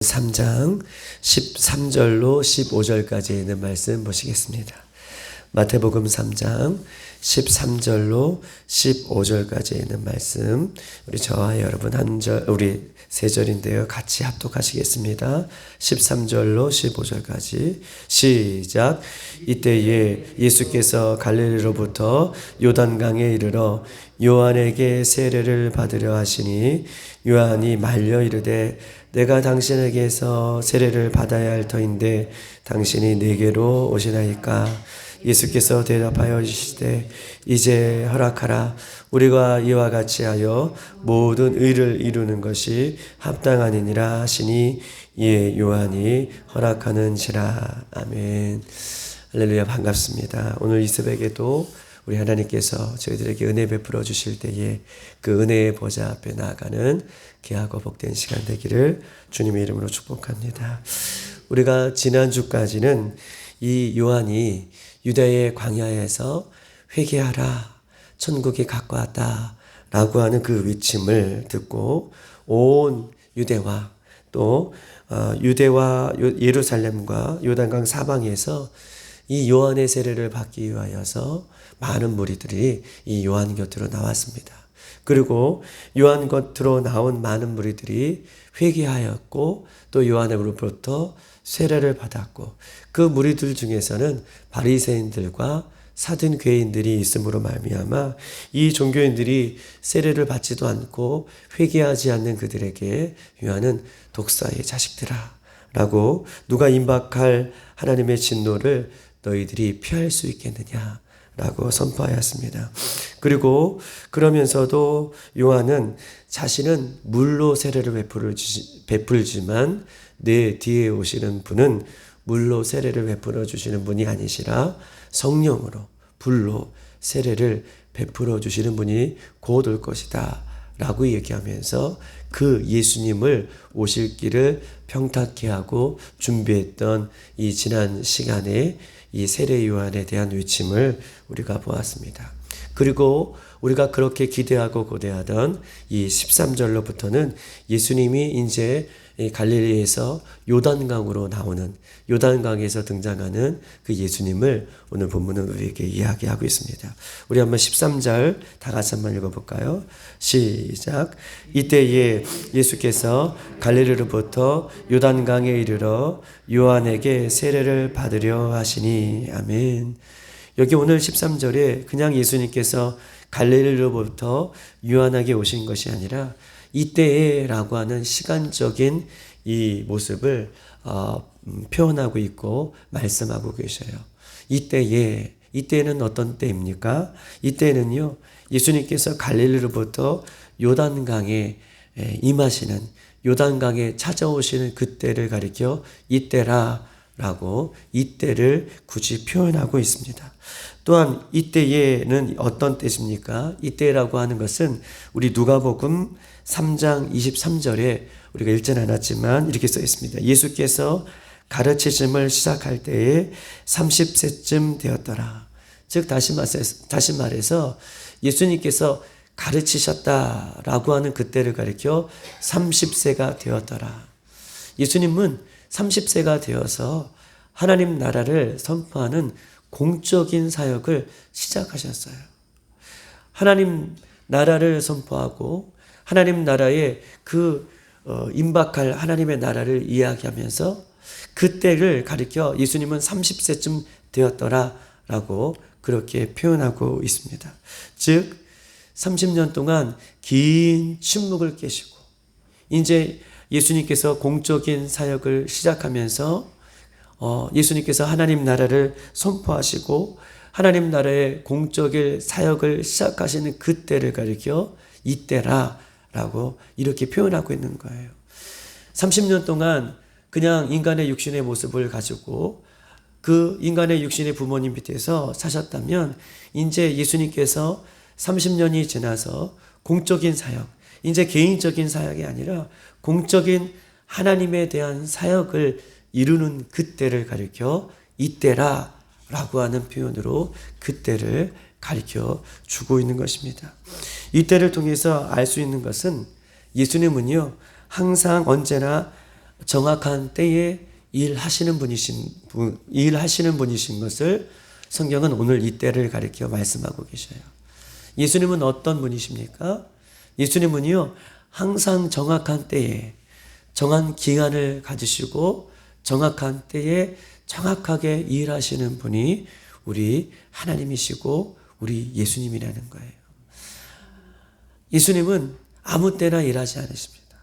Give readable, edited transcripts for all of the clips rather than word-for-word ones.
3장 13절로 15절까지 있는 말씀 보시겠습니다. 마태복음 3장 13절로 15절까지 있는 말씀, 우리 저와 여러분 우리 세 절인데요, 같이 합독하시겠습니다. 13절로 15절까지 시작. 이때에 예수께서 갈릴리로부터 요단강에 이르러 요한에게 세례를 받으려 하시니 요한이 말려 이르되 내가 당신에게서 세례를 받아야 할 터인데 당신이 내게로 오시나이까? 예수께서 대답하여 이르시되 이제 허락하라. 우리가 이와 같이 하여 모든 의를 이루는 것이 합당하니라 하시니 이에 요한이 허락하는지라. 아멘. 할렐루야. 반갑습니다. 오늘 이 새벽에도 우리 하나님께서 저희들에게 은혜 베풀어 주실 때에 그 은혜의 보좌 앞에 나아가는 귀하고 복된 시간 되기를 주님의 이름으로 축복합니다. 우리가 지난주까지는 이 요한이 유다의 광야에서 회개하라, 천국이 가까웠다 라고 하는 그 외침을 듣고 온 유대와 또 유대와 예루살렘과 요단강 사방에서 이 요한의 세례를 받기 위하여서 많은 무리들이 이 요한 곁으로 나왔습니다. 그리고 요한 곁으로 나온 많은 무리들이 회개하였고 또 요한으로부터 세례를 받았고, 그 무리들 중에서는 바리새인들과 사든괴인들이 있음으로 말미암아 이 종교인들이 세례를 받지도 않고 회개하지 않는 그들에게 요한은 독사의 자식들아 라고, 누가 임박할 하나님의 진노를 너희들이 피할 수 있겠느냐 라고 선포하였습니다. 그리고 그러면서도 요한은 자신은 물로 세례를 베풀지만 내 뒤에 오시는 분은 물로 세례를 베풀어 주시는 분이 아니시라 성령으로 불로 세례를 베풀어 주시는 분이 곧 올 것이다 라고 얘기하면서 그 예수님을 오실 길을 평탁케 하고 준비했던 이 지난 시간에 이 세례 요한에 대한 외침을 우리가 보았습니다. 그리고 우리가 그렇게 기대하고 고대하던 이 13절로부터는 예수님이 이제 갈릴리에서 요단강으로 나오는, 요단강에서 등장하는 그 예수님을 오늘 본문은 우리에게 이야기하고 있습니다. 우리 한번 13절 다 같이 한번 읽어볼까요? 시작. 이때에 예수께서 갈릴리로부터 요단강에 이르러 요한에게 세례를 받으려 하시니. 아멘. 여기 오늘 13절에 그냥 예수님께서 갈릴리로부터 요한에게 오신 것이 아니라 이때에라고 하는 시간적인 이 모습을 표현하고 있고 말씀하고 계셔요. 이때에는 어떤 때입니까? 이때는요, 예수님께서 갈릴리로부터 요단강에 임하시는, 요단강에 찾아오시는 그때를 가리켜 이때라 라고 이때를 굳이 표현하고 있습니다. 또한 이때에는 어떤 때입니까? 이때라고 하는 것은 우리 누가복음 3장 23절에 우리가 읽지는 않았지만 이렇게 써 있습니다. 예수께서 가르치심을 시작할 때에 30세쯤 되었더라. 즉 다시 말해서 예수님께서 가르치셨다라고 하는 그때를 가리켜 30세가 되었더라. 예수님은 30세가 되어서 하나님 나라를 선포하는 공적인 사역을 시작하셨어요. 하나님 나라를 선포하고 하나님 나라의 임박할 하나님의 나라를 이야기하면서 그때를 가리켜 예수님은 30세쯤 되었더라라고 그렇게 표현하고 있습니다. 즉 30년 동안 긴 침묵을 깨시고 이제 예수님께서 공적인 사역을 시작하면서 예수님께서 하나님 나라를 선포하시고 하나님 나라의 공적인 사역을 시작하시는 그때를 가리켜 이때라라고 이렇게 표현하고 있는 거예요. 30년 동안 그냥 인간의 육신의 모습을 가지고 그 인간의 육신의 부모님 밑에서 사셨다면 이제 예수님께서 30년이 지나서 공적인 사역, 이제 개인적인 사역이 아니라 공적인 하나님에 대한 사역을 이루는 그때를 가리켜 이때라라고 하는 표현으로 그때를 가리켜 주고 있는 것입니다. 이때를 통해서 알 수 있는 것은 예수님은요, 항상 언제나 정확한 때에 일하시는 분이신 것을 성경은 오늘 이 때를 가리켜 말씀하고 계셔요. 예수님은 어떤 분이십니까? 예수님은요, 항상 정확한 때에 정한 기간을 가지시고 정확한 때에 정확하게 일하시는 분이 우리 하나님이시고 우리 예수님이라는 거예요. 예수님은 아무 때나 일하지 않으십니다.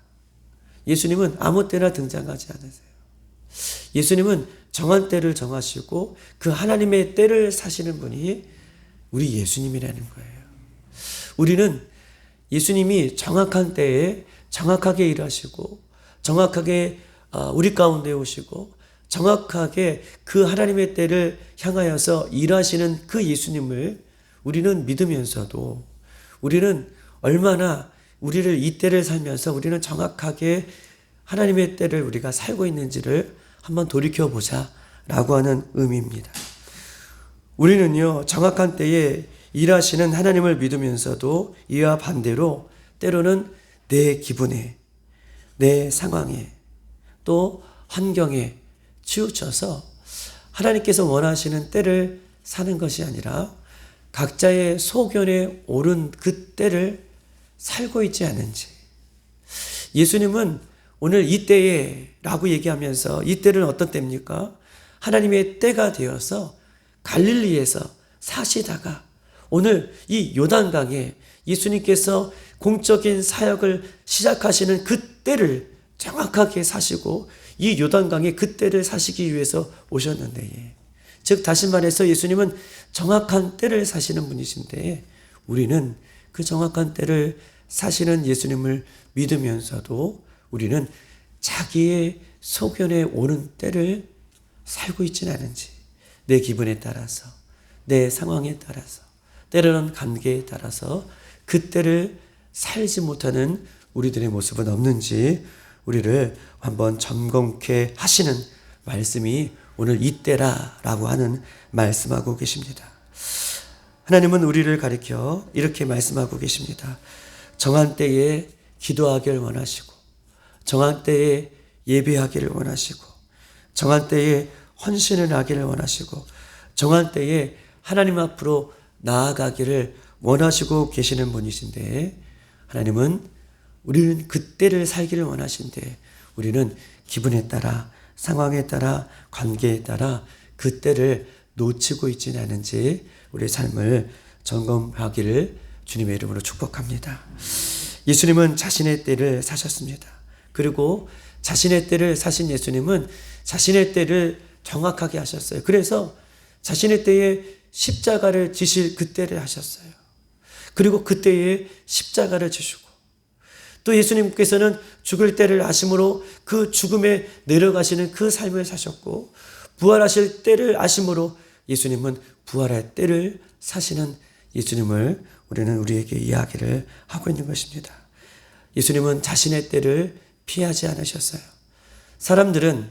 예수님은 아무 때나 등장하지 않으세요. 예수님은 정한 때를 정하시고 그 하나님의 때를 사시는 분이 우리 예수님이라는 거예요. 우리는 예수님이 정확한 때에 정확하게 일하시고 정확하게 우리 가운데 오시고 정확하게 그 하나님의 때를 향하여서 일하시는 그 예수님을 우리는 믿으면서도 우리는 얼마나 우리를 이 때를 살면서 우리는 정확하게 하나님의 때를 우리가 살고 있는지를 한번 돌이켜보자 라고 하는 의미입니다. 우리는요, 정확한 때에 일하시는 하나님을 믿으면서도 이와 반대로 때로는 내 기분에, 내 상황에, 또 환경에 치우쳐서 하나님께서 원하시는 때를 사는 것이 아니라 각자의 소견에 오른 그 때를 살고 있지 않은지. 예수님은 오늘 이 때에 라고 얘기하면서 이 때는 어떤 때입니까? 하나님의 때가 되어서 갈릴리에서 사시다가 오늘 이 요단강에 예수님께서 공적인 사역을 시작하시는 그 때를 정확하게 사시고 이 요단강에 그 때를 사시기 위해서 오셨는데, 즉 다시 말해서 예수님은 정확한 때를 사시는 분이신데 우리는 그 정확한 때를 사시는 예수님을 믿으면서도 우리는 자기의 소견에 오는 때를 살고 있지는 않은지, 내 기분에 따라서, 내 상황에 따라서, 때로는 관계에 따라서 그 때를 살지 못하는 우리들의 모습은 없는지 우리를 한번 점검케 하시는 말씀이 오늘 이때라라고 하는 말씀하고 계십니다. 하나님은 우리를 가리켜 이렇게 말씀하고 계십니다. 정한 때에 기도하기를 원하시고 정한 때에 예배하기를 원하시고 정한 때에 헌신을 하기를 원하시고 정한 때에 하나님 앞으로 나아가기를 원하시고 계시는 분이신데, 하나님은 우리는 그때를 살기를 원하신데 우리는 기분에 따라, 상황에 따라, 관계에 따라 그때를 놓치고 있지는 않은지 우리의 삶을 점검하기를 주님의 이름으로 축복합니다. 예수님은 자신의 때를 사셨습니다. 그리고 자신의 때를 사신 예수님은 자신의 때를 정확하게 하셨어요. 그래서 자신의 때에 십자가를 지실 그때를 하셨어요. 그리고 그때에 십자가를 지시고 또 예수님께서는 죽을 때를 아심으로 그 죽음에 내려가시는 그 삶을 사셨고, 부활하실 때를 아심으로 예수님은 부활할 때를 사시는 예수님을 우리는 우리에게 이야기를 하고 있는 것입니다. 예수님은 자신의 때를 피하지 않으셨어요. 사람들은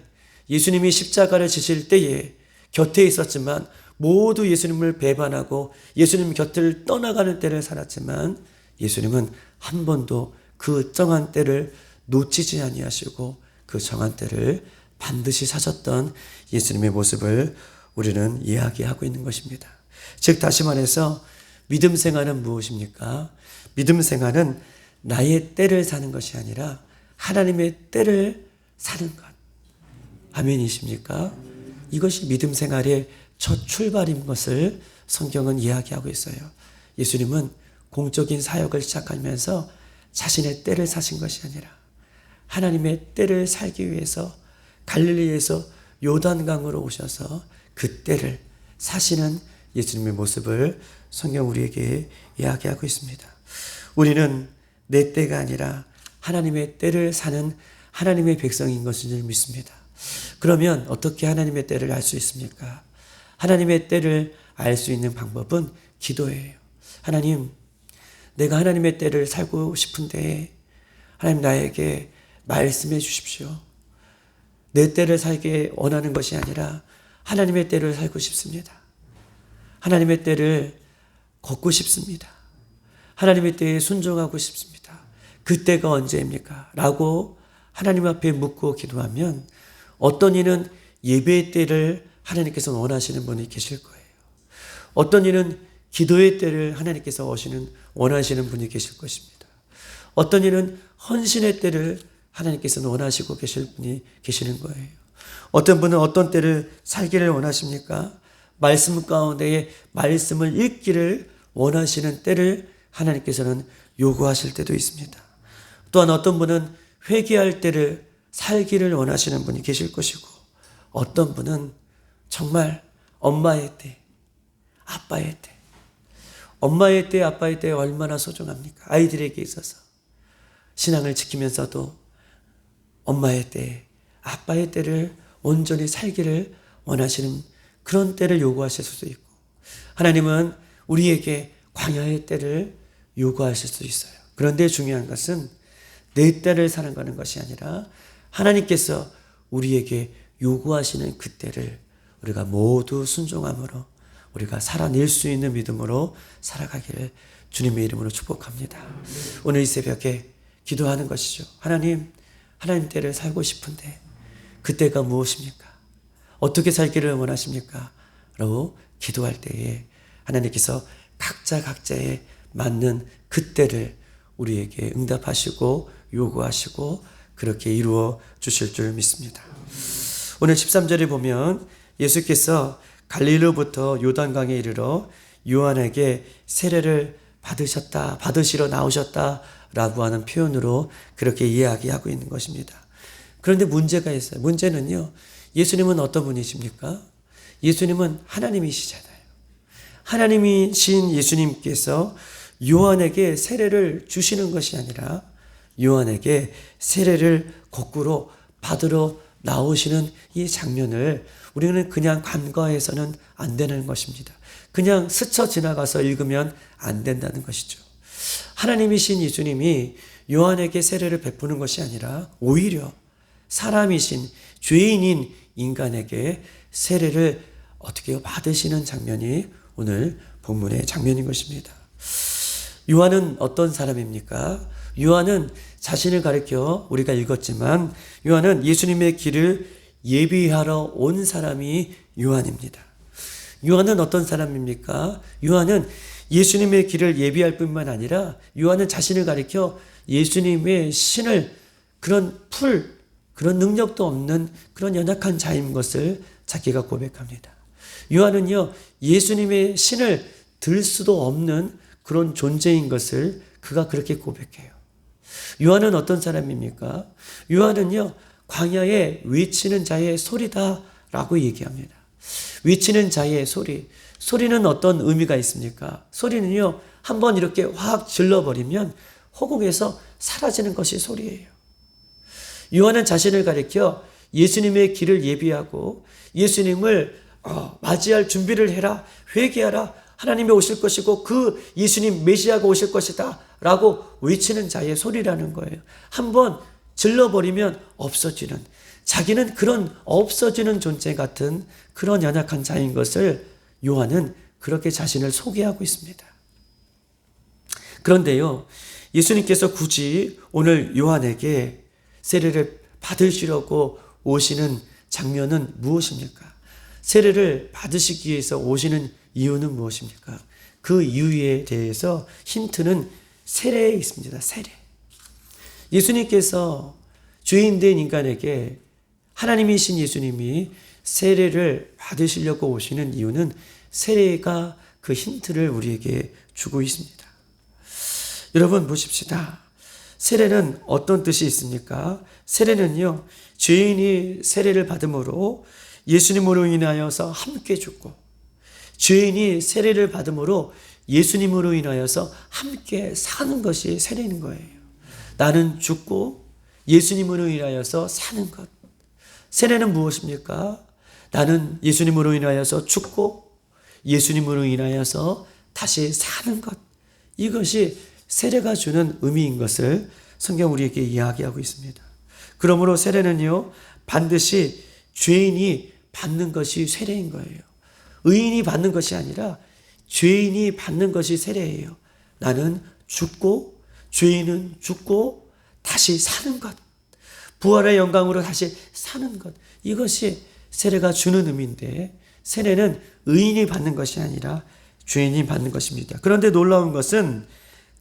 예수님이 십자가를 지실 때에 곁에 있었지만 모두 예수님을 배반하고 예수님 곁을 떠나가는 때를 살았지만 예수님은 한 번도 그 정한 때를 놓치지 아니하시고 그 정한 때를 반드시 사셨던 예수님의 모습을 우리는 이야기하고 있는 것입니다. 즉 다시 말해서 믿음 생활은 무엇입니까? 믿음 생활은 나의 때를 사는 것이 아니라 하나님의 때를 사는 것. 아멘이십니까? 이것이 믿음 생활의 첫 출발인 것을 성경은 이야기하고 있어요. 예수님은 공적인 사역을 시작하면서 자신의 때를 사신 것이 아니라 하나님의 때를 살기 위해서 갈릴리에서 요단강으로 오셔서 그 때를 사시는 예수님의 모습을 성경 우리에게 이야기하고 있습니다. 우리는 내 때가 아니라 하나님의 때를 사는 하나님의 백성인 것을 믿습니다. 그러면 어떻게 하나님의 때를 알 수 있습니까? 하나님의 때를 알 수 있는 방법은 기도예요. 하나님, 내가 하나님의 때를 살고 싶은데 하나님 나에게 말씀해 주십시오. 내 때를 살게 원하는 것이 아니라 하나님의 때를 살고 싶습니다. 하나님의 때를 걷고 싶습니다. 하나님의 때에 순종하고 싶습니다. 그 때가 언제입니까? 라고 하나님 앞에 묻고 기도하면 어떤 이는 예배의 때를 하나님께서 원하시는 분이 계실 거예요. 어떤 이는 기도의 때를 하나님께서 원하시는 분이 계실 것입니다. 어떤 이는 헌신의 때를 하나님께서는 원하시고 계실 분이 계시는 거예요. 어떤 분은 어떤 때를 살기를 원하십니까? 말씀 가운데에 말씀을 읽기를 원하시는 때를 하나님께서는 요구하실 때도 있습니다. 또한 어떤 분은 회개할 때를 살기를 원하시는 분이 계실 것이고, 어떤 분은 정말 엄마의 때, 아빠의 때, 엄마의 때, 아빠의 때 얼마나 소중합니까? 아이들에게 있어서 신앙을 지키면서도 엄마의 때, 아빠의 때를 온전히 살기를 원하시는 그런 때를 요구하실 수도 있고, 하나님은 우리에게 광야의 때를 요구하실 수 있어요. 그런데 중요한 것은 내 때를 살아가는 것이 아니라 하나님께서 우리에게 요구하시는 그 때를 우리가 모두 순종함으로 우리가 살아낼 수 있는 믿음으로 살아가기를 주님의 이름으로 축복합니다. 오늘 이 새벽에 기도하는 것이죠. 하나님 때를 살고 싶은데 그 때가 무엇입니까? 어떻게 살기를 원하십니까? 라고 기도할 때에 하나님께서 각자의 맞는 그 때를 우리에게 응답하시고 요구하시고 그렇게 이루어 주실 줄 믿습니다. 오늘 13절에 보면 예수께서 갈릴리로부터 요단강에 이르러 요한에게 세례를 받으시러 나오셨다라고 하는 표현으로 그렇게 이야기하고 있는 것입니다. 그런데 문제가 있어요. 문제는요, 예수님은 어떤 분이십니까? 예수님은 하나님이시잖아요. 하나님이신 예수님께서 요한에게 세례를 주시는 것이 아니라 요한에게 세례를 거꾸로 받으러 나오시는 이 장면을 우리는 그냥 간과해서는 안 되는 것입니다. 그냥 스쳐 지나가서 읽으면 안 된다는 것이죠. 하나님이신 예수님이 요한에게 세례를 베푸는 것이 아니라 오히려 사람이신 죄인인 인간에게 세례를 어떻게 받으시는 장면이 오늘 본문의 장면인 것입니다. 요한은 어떤 사람입니까? 요한은 자신을 가리켜 우리가 읽었지만 요한은 예수님의 길을 예비하러 온 사람이 요한입니다. 요한은 어떤 사람입니까? 요한은 예수님의 길을 예비할 뿐만 아니라 요한은 자신을 가리켜 예수님의 신을 그런 능력도 없는 그런 연약한 자인 것을 자기가 고백합니다. 요한은요, 예수님의 신을 들 수도 없는 그런 존재인 것을 그가 그렇게 고백해요. 요한은 어떤 사람입니까? 요한은요, 광야에 외치는 자의 소리다라고 얘기합니다. 외치는 자의 소리. 소리는 어떤 의미가 있습니까? 소리는요, 한번 이렇게 확 질러버리면 허공에서 사라지는 것이 소리예요. 요한은 자신을 가리켜 예수님의 길을 예비하고 예수님을 맞이할 준비를 해라, 회개하라, 하나님이 오실 것이고 그 예수님 메시아가 오실 것이다 라고 외치는 자의 소리라는 거예요. 한번 질러버리면 없어지는, 자기는 그런 없어지는 존재 같은 그런 연약한 자인 것을 요한은 그렇게 자신을 소개하고 있습니다. 그런데요, 예수님께서 굳이 오늘 요한에게 세례를 받으시려고 오시는 장면은 무엇입니까? 세례를 받으시기 위해서 오시는 이유는 무엇입니까? 그 이유에 대해서 힌트는 세례에 있습니다. 세례. 예수님께서 죄인된 인간에게 하나님이신 예수님이 세례를 받으시려고 오시는 이유는 세례가 그 힌트를 우리에게 주고 있습니다. 여러분 보십시다. 세례는 어떤 뜻이 있습니까? 세례는요, 죄인이 세례를 받음으로 예수님으로 인하여서 함께 죽고, 죄인이 세례를 받음으로 예수님으로 인하여서 함께 사는 것이 세례인 거예요. 나는 죽고 예수님으로 인하여서 사는 것. 세례는 무엇입니까? 나는 예수님으로 인하여서 죽고 예수님으로 인하여서 다시 사는 것. 이것이 세례가 주는 의미인 것을 성경 우리에게 이야기하고 있습니다. 그러므로 세례는요, 반드시 죄인이 받는 것이 세례인 거예요. 의인이 받는 것이 아니라 죄인이 받는 것이 세례예요. 나는 죽고 죄인은 죽고 다시 사는 것. 부활의 영광으로 다시 사는 것, 이것이 세례가 주는 의미인데, 세례는 의인이 받는 것이 아니라 죄인이 받는 것입니다. 그런데 놀라운 것은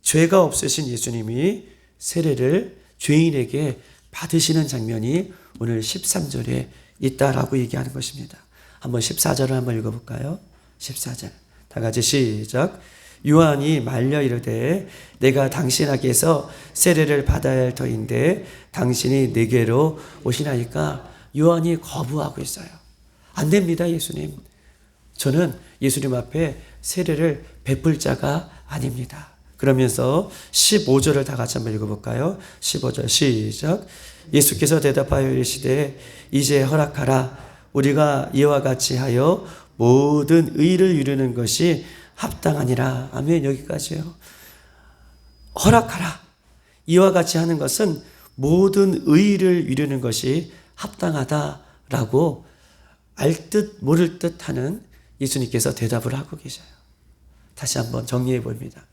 죄가 없으신 예수님이 세례를 죄인에게 받으시는 장면이 오늘 13절에 있다라고 얘기하는 것입니다. 한번 14절을 한번 읽어볼까요? 14절 다 같이 시작. 요한이 말려 이르되 내가 당신에게서 세례를 받아야 할 터인데 당신이 내게로 오시나이까. 요한이 거부하고 있어요. 안 됩니다, 예수님. 저는 예수님 앞에 세례를 베풀 자가 아닙니다. 그러면서 15절을 다 같이 한번 읽어볼까요? 15절 시작. 예수께서 대답하여 이르시되 이제 허락하라. 우리가 이와 같이 하여 모든 의를 이루는 것이 합당하니라. 아멘. 여기까지요. 허락하라. 이와 같이 하는 것은 모든 의를 이루는 것이 합당하다라고 알 듯 모를 듯 하는 예수님께서 대답을 하고 계셔요. 다시 한번 정리해 봅니다.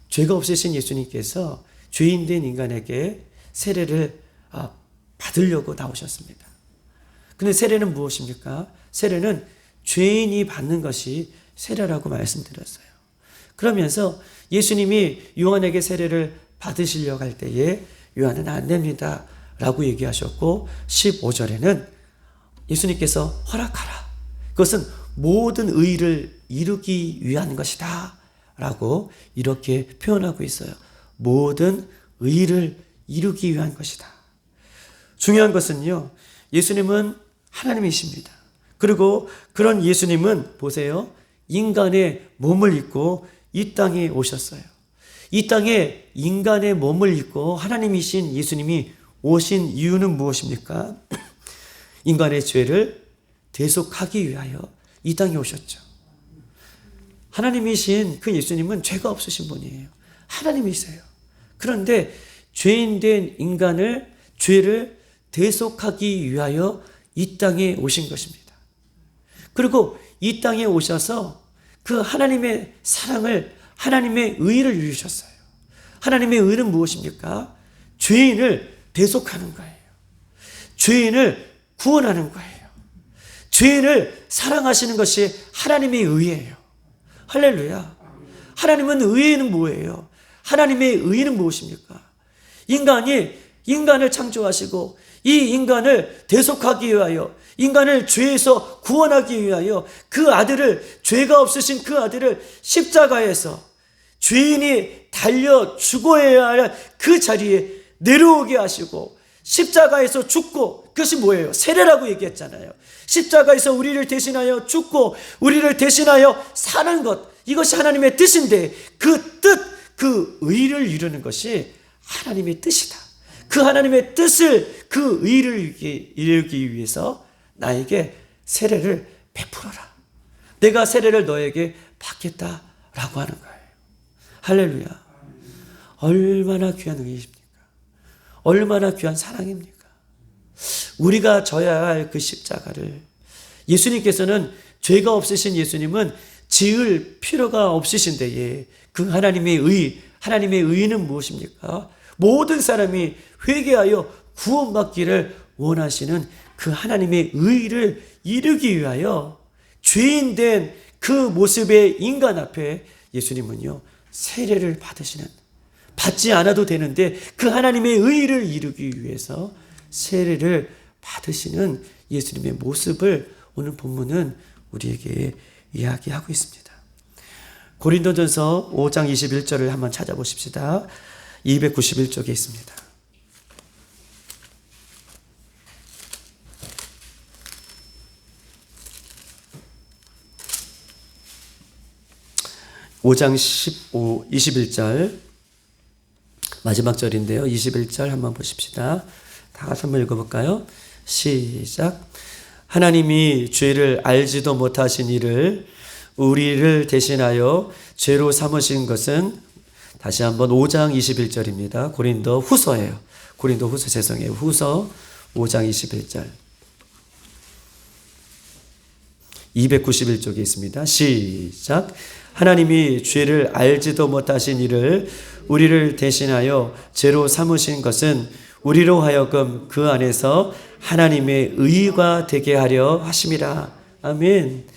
죄가 없으신 예수님께서 죄인된 인간에게 세례를 받으려고 나오셨습니다. 근데 세례는 무엇입니까? 세례는 죄인이 받는 것이 세례라고 말씀드렸어요. 그러면서 예수님이 요한에게 세례를 받으시려고 할 때에 요한은 안 됩니다 라고 얘기하셨고, 15절에는 예수님께서 허락하라. 그것은 모든 의를 이루기 위한 것이다 라고 이렇게 표현하고 있어요. 모든 의를 이루기 위한 것이다. 중요한 것은요, 예수님은 하나님이십니다. 그리고 그런 예수님은 보세요, 인간의 몸을 입고 이 땅에 오셨어요. 이 땅에 인간의 몸을 입고 하나님이신 예수님이 오신 이유는 무엇입니까? 인간의 죄를 대속하기 위하여 이 땅에 오셨죠. 하나님이신 그 예수님은 죄가 없으신 분이에요. 하나님이세요. 그런데 죄인된 인간을, 죄를 대속하기 위하여 이 땅에 오신 것입니다. 그리고 이 땅에 오셔서 그 하나님의 사랑을, 하나님의 의를 이루셨어요. 하나님의 의는 무엇입니까? 죄인을 대속하는 거예요. 죄인을 구원하는 거예요. 죄인을 사랑하시는 것이 하나님의 의예요. 할렐루야. 하나님은 의는 뭐예요? 하나님의 의는 무엇입니까? 인간이 인간을 창조하시고 이 인간을 대속하기 위하여, 인간을 죄에서 구원하기 위하여 그 아들을, 죄가 없으신 그 아들을 십자가에서 죄인이 달려 죽어야 할 그 자리에 내려오게 하시고 십자가에서 죽고, 그것이 뭐예요? 세례라고 얘기했잖아요. 십자가에서 우리를 대신하여 죽고 우리를 대신하여 사는 것, 이것이 하나님의 뜻인데 그 뜻, 그 의를 이루는 것이 하나님의 뜻이다. 그 하나님의 뜻을, 그 의를 이루기 위해서 나에게 세례를 베풀어라. 내가 세례를 너에게 받겠다라고 하는 거예요. 할렐루야. 얼마나 귀한 의입니까? 얼마나 귀한 사랑입니까? 우리가 져야 할 그 십자가를, 예수님께서는, 죄가 없으신 예수님은 지을 필요가 없으신데, 그 하나님의 의는 무엇입니까? 모든 사람이 회개하여 구원받기를 원하시는 그 하나님의 의를 이루기 위하여 죄인된 그 모습의 인간 앞에 예수님은요, 세례를 받지 않아도 되는데 그 하나님의 의를 이루기 위해서 세례를 받으시는 예수님의 모습을 오늘 본문은 우리에게 이야기하고 있습니다. 고린도전서 5장 21절을 한번 찾아보십시다. 291쪽에 있습니다. (5장 21절) 마지막 절인데요. 21절 한번 보십시다. 다 같이 한번 읽어볼까요? 시작. 하나님이 죄를 알지도 못하신 이를 우리를 대신하여 죄로 삼으신 것은, 다시 한번 5장 21절입니다. 고린도 후서예요. 후서 5장 21절. 291쪽에 있습니다. 시작. 하나님이 죄를 알지도 못하신 이를 우리를 대신하여 죄로 삼으신 것은 우리로 하여금 그 안에서 하나님의 의가 되게 하려 하심이라. 아멘.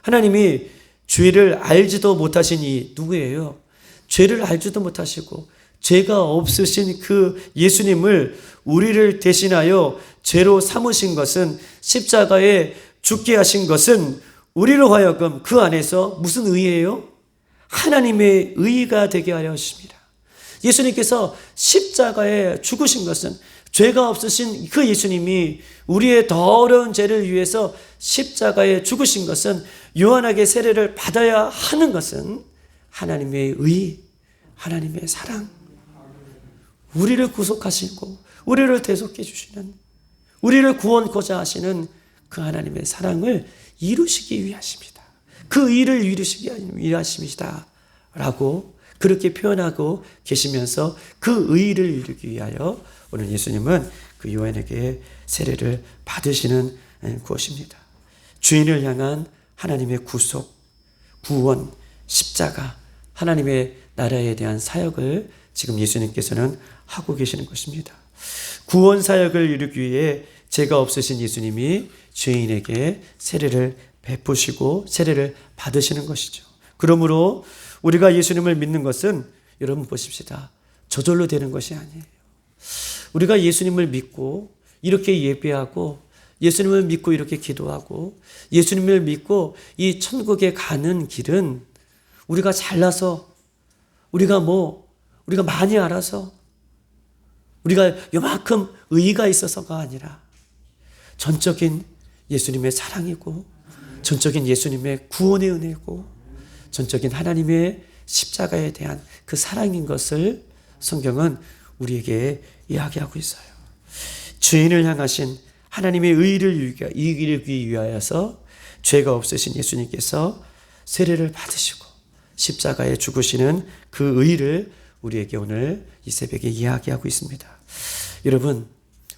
하나님이 죄를 알지도 못하신 이 누구예요? 죄를 알지도 못하시고 죄가 없으신 그 예수님을 우리를 대신하여 죄로 삼으신 것은, 십자가에 죽게 하신 것은 우리로 하여금 그 안에서 무슨 의예요? 하나님의 의가 되게 하려 하십니다. 예수님께서 십자가에 죽으신 것은, 죄가 없으신 그 예수님이 우리의 더 어려운 죄를 위해서 십자가에 죽으신 것은, 요한에게 세례를 받아야 하는 것은 하나님의 의, 하나님의 사랑, 우리를 구속하시고 우리를 대속해 주시는, 우리를 구원코자 하시는 그 하나님의 사랑을 이루시기 위하십니다. 그 일을 이루시기 위하십니다 라고 그렇게 표현하고 계시면서 그 의를 이루기 위하여 오늘 예수님은 그 요한에게 세례를 받으시는 것입니다. 주인을 향한 하나님의 구속, 구원, 십자가, 하나님의 나라에 대한 사역을 지금 예수님께서는 하고 계시는 것입니다. 구원 사역을 이루기 위해 죄가 없으신 예수님이 죄인에게 세례를 베푸시고 세례를 받으시는 것이죠. 그러므로 우리가 예수님을 믿는 것은, 여러분 보십시다, 저절로 되는 것이 아니에요. 우리가 예수님을 믿고 이렇게 예배하고, 예수님을 믿고 이렇게 기도하고, 예수님을 믿고 이 천국에 가는 길은 우리가 잘나서, 우리가 많이 알아서, 우리가 요만큼 의의가 있어서가 아니라 전적인 예수님의 사랑이고, 전적인 예수님의 구원의 은혜고, 전적인 하나님의 십자가에 대한 그 사랑인 것을 성경은 우리에게 이야기하고 있어요. 죄인을 향하신 하나님의 의를 이루기 위하여서 죄가 없으신 예수님께서 세례를 받으시고 십자가에 죽으시는 그 의를 우리에게 오늘 이 새벽에 이야기하고 있습니다. 여러분,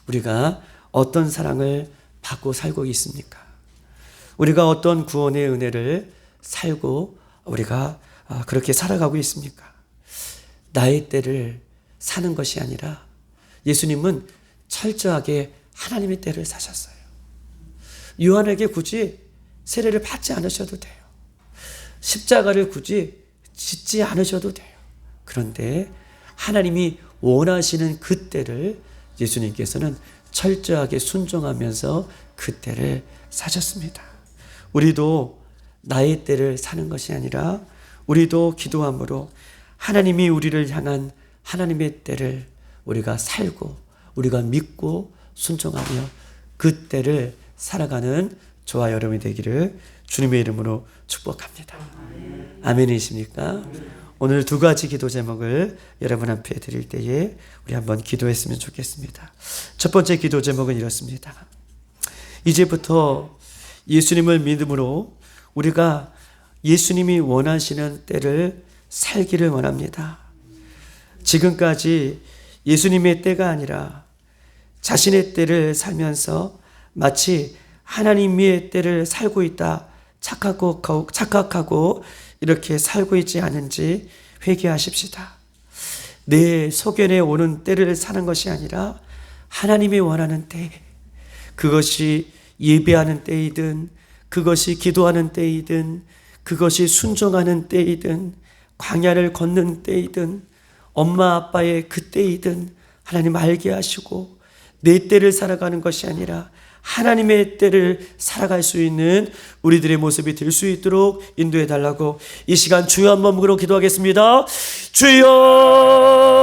우리가 어떤 사랑을 받고 살고 있습니까? 우리가 어떤 구원의 은혜를 살고 우리가 그렇게 살아가고 있습니까? 나의 때를 사는 것이 아니라 예수님은 철저하게 하나님의 때를 사셨어요. 요한에게 굳이 세례를 받지 않으셔도 돼요. 십자가를 굳이 짓지 않으셔도 돼요. 그런데 하나님이 원하시는 그 때를 예수님께서는 철저하게 순종하면서 그 때를 사셨습니다. 우리도 나의 때를 사는 것이 아니라 우리도 기도함으로 하나님이 우리를 향한 하나님의 때를 우리가 살고 우리가 믿고 순종하며 그 때를 살아가는 저와 여러분이 되기를 주님의 이름으로 축복합니다. 아멘이십니까? 오늘 두 가지 기도 제목을 여러분 앞에 드릴 때에 우리 한번 기도했으면 좋겠습니다. 첫 번째 기도 제목은 이렇습니다. 이제부터 예수님을 믿음으로 우리가 예수님이 원하시는 때를 살기를 원합니다. 지금까지 예수님의 때가 아니라 자신의 때를 살면서 마치 하나님의 때를 살고 있다 착각하고 이렇게 살고 있지 않은지 회개하십시다. 내 소견에 오는 때를 사는 것이 아니라 하나님이 원하는 때, 그것이 예배하는 때이든 그것이 기도하는 때이든 그것이 순종하는 때이든 광야를 걷는 때이든 엄마 아빠의 그 때이든 하나님 알게 하시고 내 때를 살아가는 것이 아니라 하나님의 때를 살아갈 수 있는 우리들의 모습이 될 수 있도록 인도해 달라고 이 시간 주여 한 번으로 기도하겠습니다. 주여